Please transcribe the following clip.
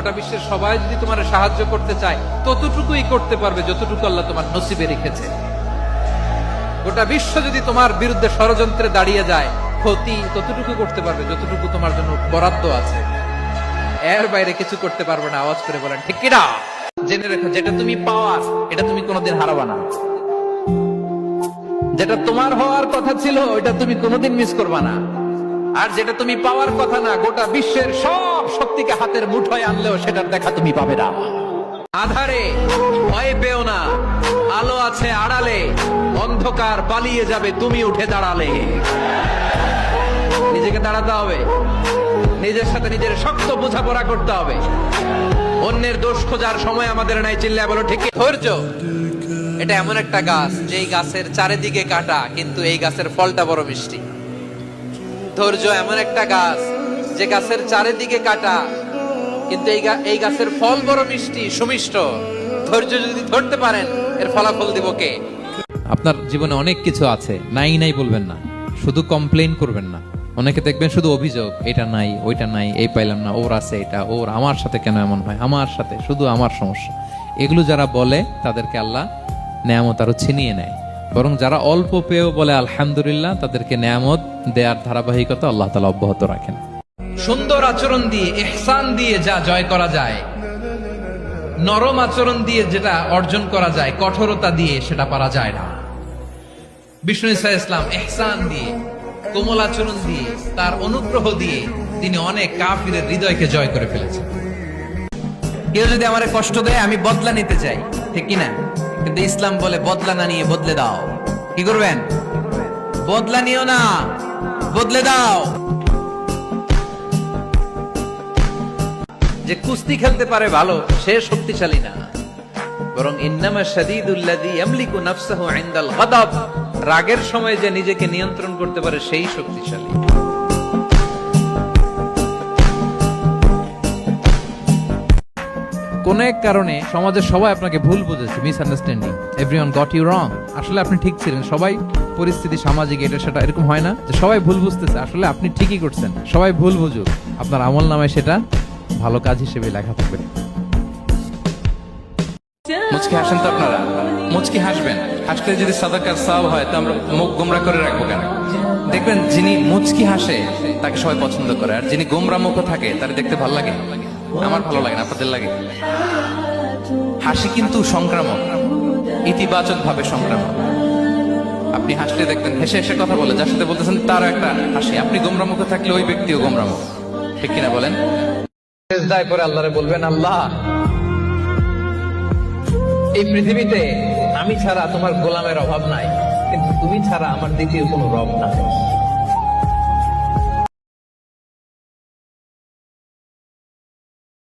গোটা বিশ্বের সবাই যদি তোমার সাহায্য করতে চায় ততটুকুই করতে পারবে যতটুকু আল্লাহ তোমার নসিবে রেখেছে। গোটা বিশ্ব যদি তোমার বিরুদ্ধে ষড়যন্ত্রে দাঁড়িয়ে যায়, ক্ষতি ততটুকু করতে পারবে যতটুকু তোমার জন্য বরাদ্দ আছে, এর বাইরে কিছু করতে পারবে না। আওয়াজ করে বলেন ঠিক কিনা? জেনে রেখো, যেটা তুমি পাওয়ার এটা তুমি কোনোদিন হারাবা না। যেটা তোমার হওয়ার কথা ছিল ওইটা তুমি কোনোদিন মিস করবা না। আর যেটা তুমি পাওয়ার কথা না, গোটা বিশ্বের সব শক্তিকে হাতের মুঠোয় আনলেও সেটার দেখা তুমি পাবে না। আধারে ভয় পেও না, আলো আছে আড়ালে, অন্ধকার পালিয়ে যাবে তুমি উঠে দাঁড়ালে। নিজেকে দাঁড়াতে হবে, নিজের সাথে নিজের শক্ত বোঝাপড়া করতে হবে। অন্যের দোষ খোঁজার সময় আমাদের নাই, চিল্লায় বলো ঠিক। ধৈর্য এটা এমন একটা গাছ যেই গাছের চারিদিকে কাটা, কিন্তু এই গাছের ফলটা বড় মিষ্টি। ধৈর্য এমন একটা গাছ যে গাছের চারিদিকে কাটা, কিন্তু এই গাছের ফল বড় মিষ্টি সুমিষ্ট। ধৈর্য যদি ধরতে পারেন এর ফলাফল দিব কে? আপনার জীবনে অনেক কিছু আছে, নাই নাই বলবেন না, শুধু কমপ্লেইন করবেন না। অনেকে দেখবেন শুধু অভিযোগ, এটা নাই ওইটা নাই, এই পাইলাম না, ওর আছে এটা, ওর আমার সাথে কেন এমন হয়, আমার সাথে শুধু আমার সমস্যা। এগুলো যারা বলে তাদেরকে আল্লাহ নেয়ামত আরো ছিনিয়ে নেয়। বরং যারা অল্প পেয়েও বলে আলহামদুলিল্লাহ, তাদেরকে নেয়ামত দেয়ার ধারাবাহিকতা আল্লাহ তাআলা অব্যাহত রাখেন। সুন্দর আচরণ দিয়ে, ইহসান দিয়ে যা জয় করা যায়, নরম আচরণ দিয়ে যেটা অর্জন করা যায়, কঠোরতা দিয়ে সেটা পারা যায় না। বিষ্ণু ঈসা ইসলাম ইহসান দিয়ে, কোমল আচরণ দিয়ে, তার অনুগ্রহ দিয়ে তিনি অনেক কাফিরের হৃদয়কে জয় করে ফেলেছেন। কেউ যদি আমার কষ্ট দেয় আমি বদলা নিতে চাই, ঠিক কিনা? কিন্তু ইসলাম বলে বদলা না নিয়ে বদলে দাও। কি করবেন? বদলা নিও না, বদলে দাও। যে কুস্তি খেলতে পারে ভালো, সে শক্তিশালী না, বরং ইন্নামা শাদীদুল্লাযী ইয়ামলিকু নাফসাহু ইনদাল গাদাব, রাগের সময় যে নিজেকে নিয়ন্ত্রণ করতে পারে সেই শক্তিশালী। কোন এক কারণে সমাজের সবাই আপনাকে ভুল বুঝেছে, misunderstanding, everyone got you wrong. আসলে আপনি ঠিক ছিলেন, সবাই পরিস্থিতি সামাজিক এটা সেটা এরকম হয় না যে সবাই ভুল বুঝতেছে, আসলে আপনি ঠিকই করছেন। সবাই ভুল বুঝুক, আপনার আমল নামায় সেটা ভালো কাজ হিসেবে লেখা থাকবে। মুচকি হাসেন তো আপনারা, মুচকি হাসবেন। হাসলে যদি সাদাকার সওয়াব হয় তো আমরা মুখ গোমরা করে রাখবো কেন? দেখবেন যিনি মুচকি হাসে তাকে সবাই পছন্দ করে, আর যিনি গোমরা মুখ থাকে তার দেখতে ভালো লাগে। আমার ভালো লাগে না, আপনাদের লাগে? হাসি কিন্তু সংক্রামক, ইতিবাচক ভাবে সংক্রামক। আপনি হাসলে দেখবেন হেসে হেসে কথা বলে, যার সাথে বলতেছেন তার একটা হাসি। আপনি গোমরা মুখে থাকলে ওই ব্যক্তিও গোমরা মুখ, ঠিক কিনা বলেন? সিজদায় করে আল্লাহরে বলবেন, আল্লাহ এই পৃথিবীতে আমি ছাড়া তোমার গোলামের অভাব নাই, কিন্তু তুমি ছাড়া আমার দ্বিতীয় কোনো রব নাই।